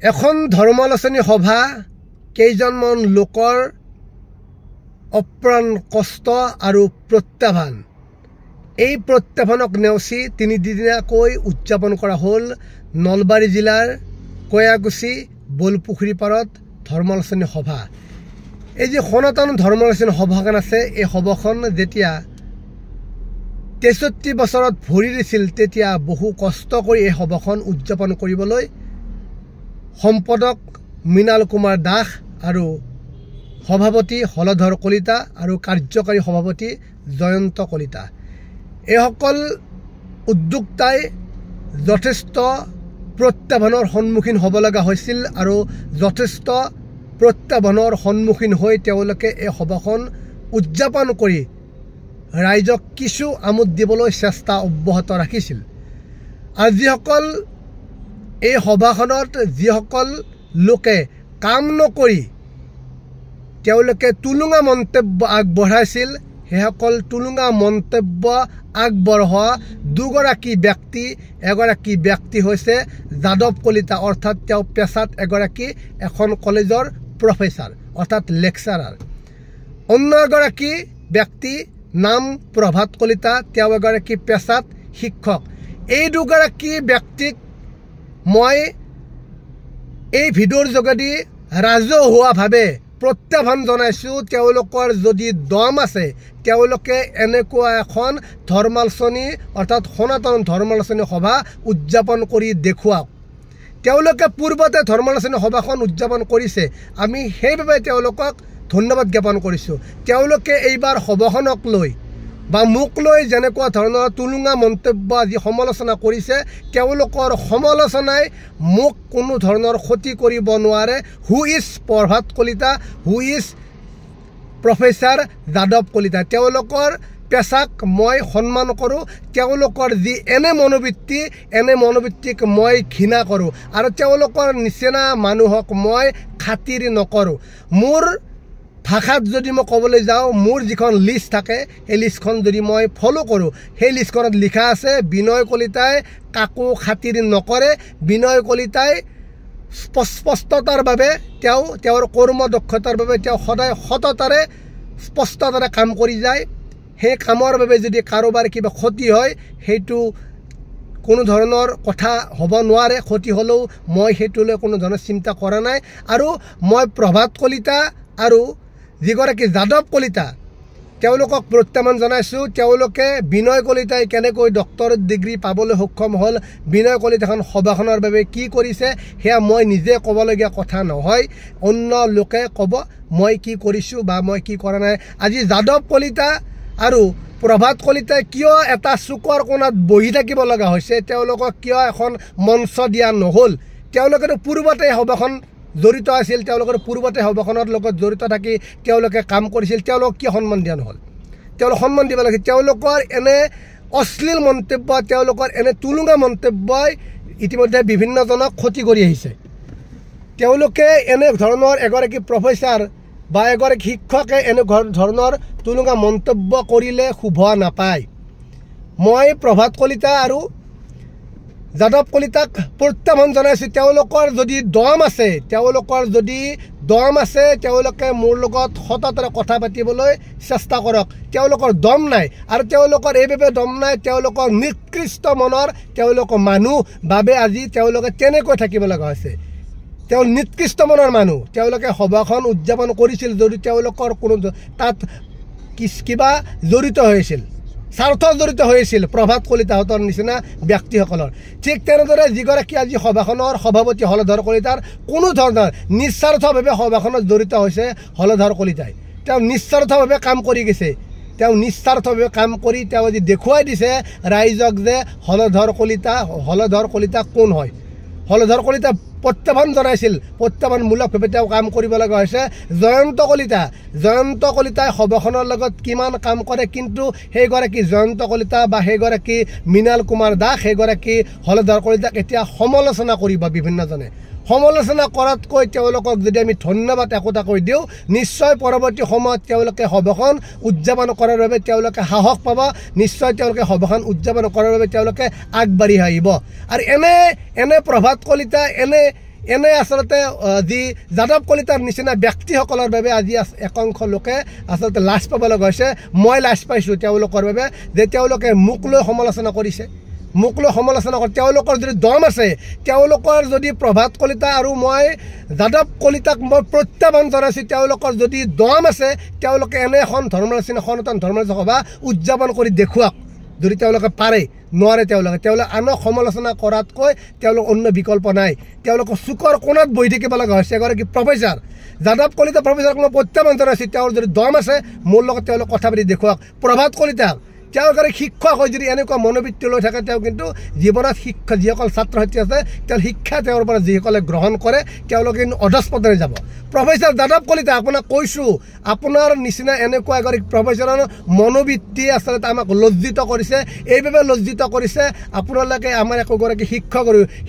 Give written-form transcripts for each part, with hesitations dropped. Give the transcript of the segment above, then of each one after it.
এখন ধৰ্মালোচনী সভা কেইজনমান লোকৰ অপ্ৰাণ কষ্ট আৰু প্ৰত্যাহ্বান এই প্ৰত্যাহ্বানক নেওচি তিনিদিনীয়াকৈ উদযাপন কৰা হ'ল নলবাৰী জিলাৰ কয়াগুছি বলপুখুৰী পাৰত ধৰ্মালোচনী সভা। এই যে সনাতন ধৰ্মালোচনী সভাখন আছে, এই সভাখন যেতিয়া 63 বছৰত ভৰি দিছিল তেতিয়া বহু কষ্ট কৰি এই সভাখন উদযাপন কৰিবলৈ সম্পাদক মৃণাল কুমাৰ দাস আৰু সভাপতি হলধৰ কলিতা আৰু কাৰ্যকাৰী সভাপতি জয়ন্ত কলিতা এইসকল উদ্যোক্তাই যথেষ্ট প্ৰত্যাহ্বানৰ সন্মুখীন হ'ব লগা হৈছিল আৰু যথেষ্ট প্ৰত্যাহ্বানৰ সন্মুখীন হৈ তেওঁলোকে এই সভাখন উদযাপন কৰি ৰাইজক কিছু আমোদ দিবলৈ চেষ্টা অব্যাহত ৰাখিছিল। আৰু যিসকল এই সভাখনত যিসকল লোকে কাম নকৰি তেওঁলোকে তুলুঙা মন্তব্য আগবঢ়াইছিল, সেইসকল তুলুঙা মন্তব্য আগবঢ়োৱা দুগৰাকী ব্যক্তি, এগৰাকী ব্যক্তি হৈছে যাদৱ কলিতা, অৰ্থাৎ তেওঁ পেছাত এগৰাকী এখন কলেজৰ প্ৰফেচাৰ অৰ্থাৎ লেকচাৰাৰ। অন্য এগৰাকী ব্যক্তি নাম প্ৰভাত কলিতা, তেওঁ এগৰাকী পেছাত শিক্ষক। এই দুগৰাকী ব্যক্তিক মই এই ভিডিঅ'ৰ যোগেদি ৰাজহুৱাভাৱে প্ৰত্যাহ্বান জনাইছোঁ, তেওঁলোকৰ যদি দম আছে তেওঁলোকে এনেকুৱা এখন ধৰ্মালোচনী অৰ্থাৎ সনাতন ধৰ্মালোচনী সভা উদযাপন কৰি দেখুৱাওক। তেওঁলোকে পূৰ্বতে ধৰ্মালোচনী সভাখন উদযাপন কৰিছে, আমি সেইবাবে তেওঁলোকক ধন্যবাদ জ্ঞাপন কৰিছোঁ। তেওঁলোকে এইবাৰ সভাখনক লৈ বা মোক লৈ যেনেকুৱা ধৰণৰ তুলুঙা মন্তব্য আজি সমালোচনা কৰিছে, তেওঁলোকৰ সমালোচনাই মোক কোনো ধৰণৰ ক্ষতি কৰিব নোৱাৰে। Who is Prabhat Kalita, who is professor Yadav Kalita, তেওঁলোকৰ পেছাক মই সন্মান কৰোঁ। তেওঁলোকৰ যি এনে মনোবৃত্তিক মই ঘৃণা কৰোঁ আৰু তেওঁলোকৰ নিচিনা মানুহক মই খাতিৰ নকৰোঁ। মোৰ ভাষাত যদি মই ক'বলৈ যাওঁ, মোৰ যিখন লিষ্ট থাকে সেই লিষ্টখন যদি মই ফ'ল' কৰোঁ, সেই লিষ্টখনত লিখা আছে বিনয় কলিতাই কাকো খাতিৰ নকৰে। বিনয় কলিতাই স্পষ্টতাৰ বাবে তেওঁৰ কৰ্মদক্ষতাৰ বাবে তেওঁ সদায় সততাৰে স্পষ্টতাৰে কাম কৰি যায়। সেই কামৰ বাবে যদি কাৰোবাৰ কিবা ক্ষতি হয় সেইটো কোনো ধৰণৰ কথা হ'ব নোৱাৰে। ক্ষতি হ'লেও মই সেইটোলৈ কোনো ধৰণৰ চিন্তা কৰা নাই। আৰু মই প্ৰভাত কলিতা আৰু যিগৰাকী যাদৱ কলিতা তেওঁলোকক প্ৰত্যাহ্বান জনাইছোঁ। তেওঁলোকে বিনয় কলিতাই কেনেকৈ ডক্টৰেট ডিগ্ৰী পাবলৈ সক্ষম হ'ল, বিনয় কলিতাখন সভাখনৰ বাবে কি কৰিছে, সেয়া মই নিজে ক'বলগীয়া কথা নহয়, অন্য লোকে ক'ব মই কি কৰিছোঁ বা মই কি কৰা নাই। আজি যাদৱ কলিতা আৰু প্ৰভাত কলিতাই কিয় এটা চুকৰ কোণাত বহি থাকিব লগা হৈছে, তেওঁলোকক কিয় এখন মঞ্চ দিয়া নহ'ল? তেওঁলোকেতো পূৰ্বতে সভাখন জড়িত আছিল, তেওঁলোকৰ পূৰ্বতে সভাখনৰ লগত জড়িত থাকি তেওঁলোকে কাম কৰিছিল, তেওঁলোকক কিয় সন্মান দিয়া নহ'ল? তেওঁলোক সন্মান দিব লাগে। তেওঁলোকৰ এনে অশ্লীল মন্তব্য, তেওঁলোকৰ এনে তুলুঙা মন্তব্যই ইতিমধ্যে বিভিন্নজনক ক্ষতি কৰি আহিছে। তেওঁলোকে এনে ধৰণৰ এগৰাকী প্ৰফেচাৰ বা এগৰাকী শিক্ষকে এনে ধৰণৰ তুলুঙা মন্তব্য কৰিলে শুভ নাপায়। মই প্ৰভাত কলিতা আৰু যাদৱ কলিতাক প্ৰত্যাহ্বান জনাইছোঁ, তেওঁলোকৰ যদি দম আছে তেওঁলোকে মোৰ লগত সততাৰে কথা পাতিবলৈ চেষ্টা কৰক। তেওঁলোকৰ দম নাই, আৰু তেওঁলোকৰ এইবাবে দম নাই, তেওঁলোকৰ নিকৃষ্ট মনৰ তেওঁলোকৰ মানুহ বাবে আজি তেওঁলোকে তেনেকৈ থাকিব লগা হৈছে। তেওঁ নিকৃষ্ট মনৰ মানুহ, তেওঁলোকে সভাখন উদযাপন কৰিছিল যদি তেওঁলোকৰ কোনো তাত কিবা জড়িত হৈছিল, স্বাৰ্থ জড়িত হৈছিল প্ৰভাত কলিতাহঁতৰ নিচিনা ব্যক্তিসকলৰ। ঠিক তেনেদৰে যিগৰাকী আজি সভাখনৰ সভাপতি হলধৰ কলিতাৰ কোনো ধৰণৰ নিস্বাৰ্থভাৱে সভাখনত জড়িত হৈছে হলধৰ কলিতাই। তেওঁ নিস্বাৰ্থভাৱে কাম কৰি গৈছে, তেওঁ নিস্বাৰ্থভাৱে কাম কৰি তেওঁ আজি দেখুৱাই দিছে ৰাইজক যে হলধৰ কলিতা কোন হয়। হলধৰ কলিতা প্ৰত্যাহ্বান জনাইছিল, প্ৰত্যাহ্বানমূলকভাৱে তেওঁ কাম কৰিব লগা হৈছে। জয়ন্ত কলিতাই সভাখনৰ লগত কিমান কাম কৰে, কিন্তু সেইগৰাকী জয়ন্ত কলিতা বা সেইগৰাকী মৃণাল কুমাৰ দাস, সেইগৰাকী হলধৰ কলিতাক এতিয়া সমালোচনা কৰিব বিভিন্নজনে। সমালোচনা কৰাতকৈ তেওঁলোকক যদি আমি ধন্যবাদ একোটাকৈ দিওঁ, নিশ্চয় পৰৱৰ্তী সময়ত তেওঁলোকে সভাখন উদযাপন কৰাৰ বাবে তেওঁলোকে সাহস পাব, নিশ্চয় তেওঁলোকে সভাখন উদযাপন কৰাৰ বাবে তেওঁলোকে আগবাঢ়ি আহিব। আৰু এনে প্ৰভাত কলিতা এনে আচলতে যি যাদৱ কলিতাৰ নিচিনা ব্যক্তিসকলৰ বাবে আজি একাংশ লোকে আচলতে লাজ পাব লগা হৈছে মই লাজ পাইছোঁ তেওঁলোকৰ বাবে যে তেওঁলোকে মোক লৈ সমালোচনা কৰিছে মোক লৈ সমালোচনা কৰে তেওঁলোকৰ যদি দম আছে তেওঁলোকৰ যদি প্ৰভাত কলিতা আৰু মই যাদৱ কলিতাক মই প্ৰত্যাহ্বান জনাইছোঁ তেওঁলোকৰ যদি দম আছে তেওঁলোকে এনে এখন ধৰ্মৰাচী সনাতন ধৰ্মৰাচী সভা উদযাপন কৰি দেখুৱাওক যদি তেওঁলোকে পাৰে নোৱাৰে তেওঁলোকে আনক সমালোচনা কৰাতকৈ তেওঁলোক অন্য বিকল্প নাই তেওঁলোকৰ চুকৰ কোণত বহি থাকিব লগা হৈছে এগৰাকী প্ৰফেচাৰ যাদৱ কলিতা প্ৰফেচাৰক মই প্ৰত্যাহ্বান জনাইছোঁ তেওঁৰ যদি দম আছে মোৰ লগত তেওঁলোক কথা পাতি দেখুৱাওক প্ৰভাত কলিতাক তেওঁলোকে শিক্ষক হৈ যদি এনেকুৱা মনোবৃত্তি লৈ থাকে তেওঁ কিন্তু জীৱনত শিক্ষা যিসকল ছাত্ৰ ছাত্ৰী আছে তেওঁ শিক্ষা তেওঁৰ পৰা যিসকলে গ্ৰহণ কৰে তেওঁলোকে কিন্তু অধস্পদনে যাব প্ৰফেচাৰ যাদৱ কলিতা আপোনাক কৈছোঁ আপোনাৰ নিচিনা এনেকুৱা এগৰাকী প্ৰফেচাৰৰ মনোবৃত্তি আচলতে আমাক লজ্জিত কৰিছে এইভাবে লজ্জিত কৰিছে আপোনালোকে আমাৰ একোগৰাকী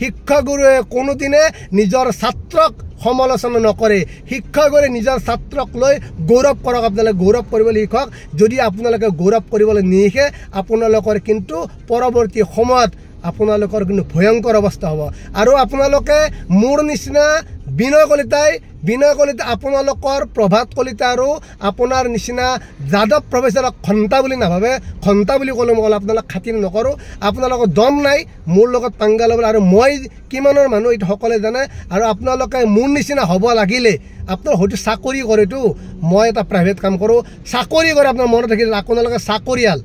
শিক্ষাগুৰুৱে কোনোদিনে নিজৰ ছাত্ৰক সমালোচনা নকৰে শিক্ষাগুৰুৱে নিজৰ ছাত্ৰক লৈ গৌৰৱ কৰক আপোনালোকে গৌৰৱ কৰিবলৈ শিকক যদি আপোনালোকে গৌৰৱ কৰিবলৈ নিশে আপোনালোকৰ কিন্তু পৰৱৰ্তী সময়ত আপোনালোকৰ কিন্তু ভয়ংকৰ অৱস্থা হ'ব আৰু আপোনালোকে মোৰ নিচিনা বিনয় কলিতা আপোনালোকৰ প্ৰভাত কলিতা আৰু আপোনাৰ নিচিনা যাদৱ প্ৰফেচাৰক ঘণ্টা বুলি নাভাবে ঘণ্টা বুলি ক'লে মই আপোনালোক খাতিৰ নকৰোঁ আপোনালোকৰ দম নাই মোৰ লগত পাংগা ল'বলৈ আৰু মই কিমানৰ মানুহ এইটো সকলোৱে জানে আৰু আপোনালোকে মোৰ নিচিনা হ'ব লাগিলে আপোনাৰ হয়তো চাকৰি কৰেতো মই এটা প্ৰাইভেট কাম কৰোঁ চাকৰি কৰে আপোনাৰ মনত থাকিলে আপোনালোকে চাকৰিয়াল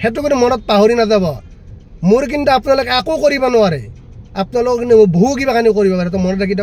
সেইটো কৰি মনত পাহৰি নাযাব মোৰ কিন্তু আপোনালোকে একো কৰিব নোৱাৰে আপোনালোক কিন্তু বহু কিবা কানি কৰিব পাৰে তো মনত ৰাখি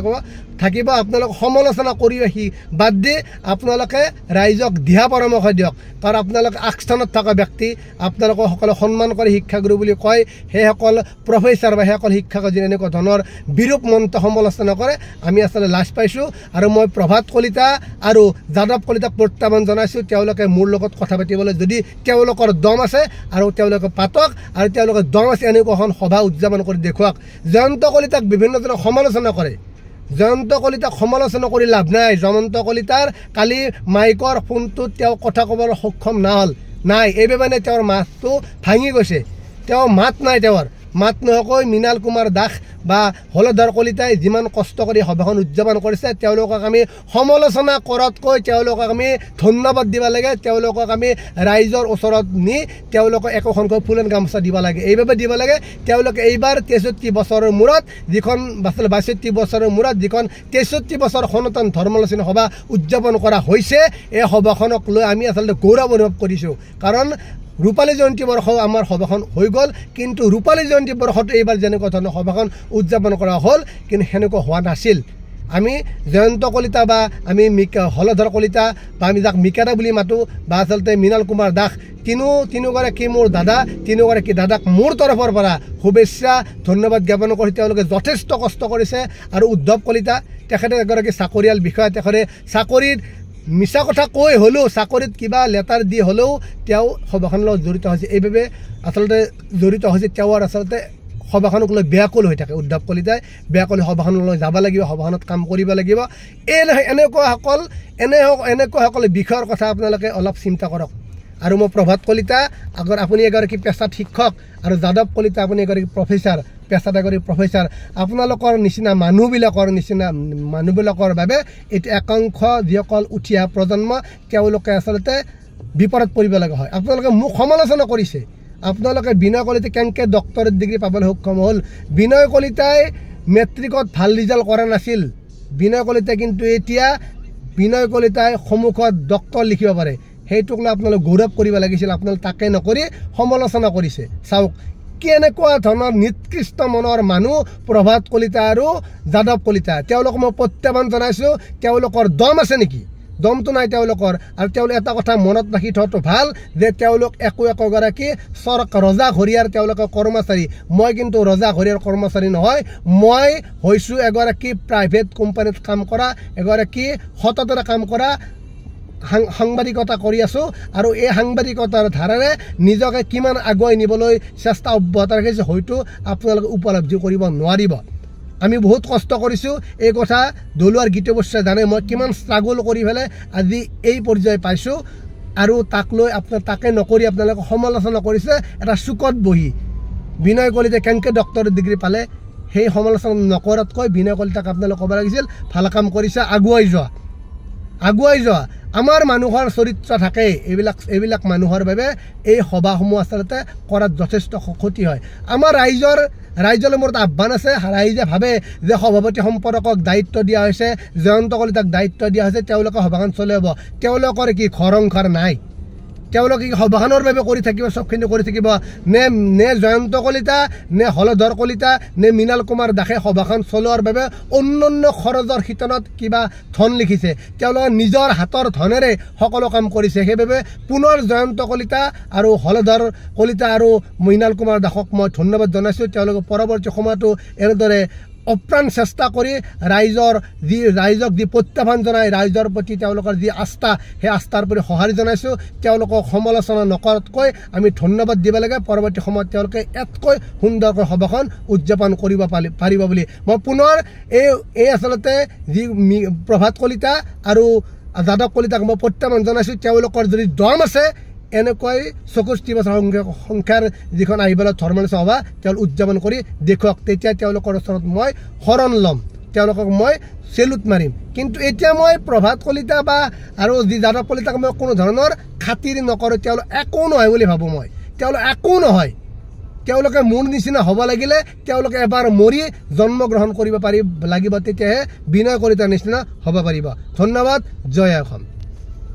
থাকিব আপোনালোক সমালোচনা কৰি ৰাখি বাদ দি আপোনালোকে ৰাইজক দিহা পৰামৰ্শ দিয়ক কাৰণ আপোনালোক আগস্থানত থকা ব্যক্তি আপোনালোকক সকলো সন্মান কৰি শিক্ষাগুৰু বুলি কয় সেইসকল প্ৰফেচাৰ বা সেইসকল শিক্ষক যি এনেকুৱা ধৰণৰ বিৰূপ মন্ত্ৰ সমালোচনা কৰে আমি আচলতে লাজ পাইছোঁ আৰু মই প্ৰভাত কলিতা আৰু যাদৱ কলিতাক প্ৰত্যাহ্বান জনাইছোঁ তেওঁলোকে মোৰ লগত কথা পাতিবলৈ যদি তেওঁলোকৰ দম আছে আৰু তেওঁলোকে পাতক আৰু তেওঁলোকৰ দম আছে এনেকুৱা এখন সভা উদযাপন কৰি দেখুৱাওক জয়ন্ত কলিতাক বিভিন্নজনে সমালোচনা কৰে জয়ন্ত কলিতাক সমালোচনা কৰি লাভ নাই জয়ন্ত কলিতাৰ কালি মাইকৰ ফোনটোত তেওঁ কথা ক'বলৈ সক্ষম নাই এইভাবে তেওঁৰ মাতটো ভাঙি গৈছে তেওঁ মাত নাই তেওঁৰ মাত নোহোৱাকৈ মৃণাল কুমাৰ দাস বা হলধৰ কলিতাই যিমান কষ্ট কৰি সভাখন উদযাপন কৰিছে তেওঁলোকক আমি সমালোচনা কৰাতকৈ তেওঁলোকক আমি ধন্যবাদ দিব লাগে তেওঁলোকক আমি ৰাইজৰ ওচৰত নি তেওঁলোকক একোখনকৈ ফুলেন গামোচা দিব লাগে এইভাবে দিব লাগে তেওঁলোকে এইবাৰ 63 বছৰৰ মূৰত যিখন 62 বছৰৰ মূৰত যিখন 63 বছৰ সনাতন ধৰ্মালোচনী সভা উদযাপন কৰা হৈছে এই সভাখনক লৈ আমি আচলতে গৌৰৱ অনুভৱ কৰিছোঁ কাৰণ ৰূপালী জয়ন্তী বৰ্ষ আমাৰ সভাখন হৈ গ'ল কিন্তু ৰূপালী জয়ন্তী বৰ্ষত এইবাৰ যেনেকুৱা ধৰণৰ সভাখন উদযাপন কৰা হ'ল কিন্তু সেনেকুৱা হোৱা নাছিল আমি জয়ন্ত কলিতা বা আমি হলধৰ কলিতা বা আমি যাক মিকাদা বুলি মাতোঁ বা আচলতে মৃণাল কুমাৰ দাস তিনিগৰাকী মোৰ দাদা তিনিগৰাকী দাদাক মোৰ তৰফৰ পৰা শুভেচ্ছা ধন্যবাদ জ্ঞাপন কৰি তেওঁলোকে যথেষ্ট কষ্ট কৰিছে আৰু উদ্ধৱ কলিতা তেখেতে এগৰাকী চাকৰিয়াল বিষয়া তেখেতে চাকৰিত মিছা কথা কৈ হ'লেও চাকৰিত কিবা লেটাৰ দি হ'লেও তেওঁ সভাখনৰ লগত জড়িত হৈছে এইভাবে আচলতে জড়িত হৈছে তেওঁৰ আচলতে সভাখনক লৈ ব্যাকুল হৈ থাকে উদ্ধৱ কলিতাই ব্যাকুল সভাখনলৈ যাব লাগিব সভাখনত কাম কৰিব লাগিব এনেকুৱাসকল বিষয়ৰ কথা আপোনালোকে অলপ চিন্তা কৰক আৰু মই প্ৰভাত কলিতা আগৰ আপুনি এগৰাকী পেছাত শিক্ষক আৰু যাদৱ কলিতা আপুনি এগৰাকী প্ৰফেচাৰ পেছাত এগৰাকী প্ৰফেচাৰ আপোনালোকৰ নিচিনা মানুহবিলাকৰ বাবে এইটো একাংশ যিসকল উঠি অহা প্ৰজন্ম তেওঁলোকে আচলতে বিপদত পৰিব লগা হয় আপোনালোকে মোক সমালোচনা কৰিছে আপোনালোকে বিনয় কলিতা কেনেকৈ ডক্টৰেট ডিগ্ৰী পাবলৈ সক্ষম হ'ল বিনয় কলিতাই মেট্ৰিকত ভাল ৰিজাল্ট কৰা নাছিল বিনয় কলিতাই কিন্তু এতিয়া বিনয় কলিতাই সন্মুখত ডক্টৰ লিখিব পাৰে সেইটোক লৈ আপোনালোকে গৌৰৱ কৰিব লাগিছিল আপোনালোকে তাকে নকৰি সমালোচনা কৰিছে চাওক কেনেকুৱা ধৰণৰ নিকৃষ্ট মনৰ মানুহ প্ৰভাত কলিতা আৰু যাদৱ কলিতা তেওঁলোকক মই প্ৰত্যাহ্বান জনাইছোঁ তেওঁলোকৰ দম আছে নেকি দমটো নাই তেওঁলোকৰ আৰু তেওঁলোকে এটা কথা মনত ৰাখি থোৱাটো ভাল যে তেওঁলোক একোগৰাকী ৰজা ঘৰিয়াৰ তেওঁলোকৰ কৰ্মচাৰী মই কিন্তু ৰজা ঘৰিয়াৰ কৰ্মচাৰী নহয় মই হৈছোঁ এগৰাকী প্ৰাইভেট কোম্পানীত কাম কৰা এগৰাকী সততাৰে কাম কৰা সাংবাদিকতা কৰি আছোঁ আৰু এই সাংবাদিকতাৰ ধাৰাৰে নিজকে কিমান আগুৱাই নিবলৈ চেষ্টা অব্যাহত ৰাখিছোঁ হয়তো আপোনালোকে উপলব্ধি কৰিব নোৱাৰিব আমি বহুত কষ্ট কৰিছোঁ এই কথা দলুৱাৰ গীতবস্যাই জানে মই কিমান ষ্ট্ৰাগল কৰি পেলাই আজি এই পৰ্যায় পাইছোঁ আৰু তাক লৈ তাকে নকৰি আপোনালোকে সমালোচনা কৰিছে এটা চুকত বহি বিনয় কলিতাই কেনেকৈ ডক্টৰেট ডিগ্ৰী পালে সেই সমালোচনা নকৰাতকৈ বিনয় কলিতাক আপোনালোকে ক'ব লাগিছিল ভাল কাম কৰিছে, আগুৱাই যোৱা। আমাৰ মানুহৰ চৰিত্ৰ থাকে, এইবিলাক মানুহৰ বাবে এই সভাসমূহ আচলতে কৰাত যথেষ্ট ক্ষতি হয়। আমাৰ ৰাইজৰ মূৰত আহ্বান আছে, ৰাইজে ভাবে যে সভাপতি সম্পাদকক দায়িত্ব দিয়া হৈছে, জয়ন্ত কলিতাক দায়িত্ব দিয়া হৈছে, তেওঁলোকে সভাখন চলাব। তেওঁলোকৰ কি ঘৰ নাই? তেওঁলোকে সভাখনৰ বাবে কৰি থাকিব, চবখিনি কৰি থাকিব নে জয়ন্ত কলিতা, নে হলধৰ কলিতা, নে মৃণাল কুমাৰ দাসে সভাখন চলোৱাৰ বাবে অন্যান্য খৰচৰ শীতনত কিবা ধন লিখিছে? তেওঁলোকে নিজৰ হাতৰ ধনেৰে সকলো কাম কৰিছে। সেইবাবে পুনৰ জয়ন্ত কলিতা আৰু হলধৰ কলিতা আৰু মৃণাল কুমাৰ দাসক মই ধন্যবাদ জনাইছোঁ। তেওঁলোকে পৰৱৰ্তী সময়তো এনেদৰে অপ্ৰাণ চেষ্টা কৰি ৰাইজক যি প্ৰত্যাহ্বান জনাই, ৰাইজৰ প্ৰতি তেওঁলোকৰ যি আস্থা, সেই আস্থাৰ প্ৰতি সঁহাৰি জনাইছোঁ। তেওঁলোকক সমালোচনা নকৰাতকৈ আমি ধন্যবাদ দিব লাগে। পৰৱৰ্তী সময়ত তেওঁলোকে ইয়াতকৈ সুন্দৰকৈ সভাখন উদযাপন কৰিব পাৰিব বুলি মই পুনৰ এই আচলতে যি প্ৰভাত কলিতা আৰু যাদৱ কলিতাক মই প্ৰত্যাহ্বান জনাইছোঁ। তেওঁলোকৰ যদি দম আছে, এনেকৈ ২৪ বছৰ সংখ্যাৰ যিখন আহিবলৈ ধৰ্মনিষ্ঠ সভা তেওঁলোক উদযাপন কৰি দেখুৱাওক। তেতিয়া তেওঁলোকৰ ওচৰত মই শৰণ ল'ম, তেওঁলোকক মই চেলুট মাৰিম। কিন্তু এতিয়া মই প্ৰভাত কলিতা আৰু যি যাদৱ কলিতাক মই কোনো ধৰণৰ খাতিৰ নকৰোঁ। তেওঁলোক একো নহয় বুলি ভাবোঁ মই। তেওঁলোক একো নহয়। তেওঁলোকে মোৰ নিচিনা হ'ব লাগিলে তেওঁলোকে এবাৰ মৰি জন্মগ্ৰহণ কৰিব লাগিব, তেতিয়াহে বিনয় কলিতাৰ নিচিনা হ'ব পাৰিব। ধন্যবাদ। জয় অসম।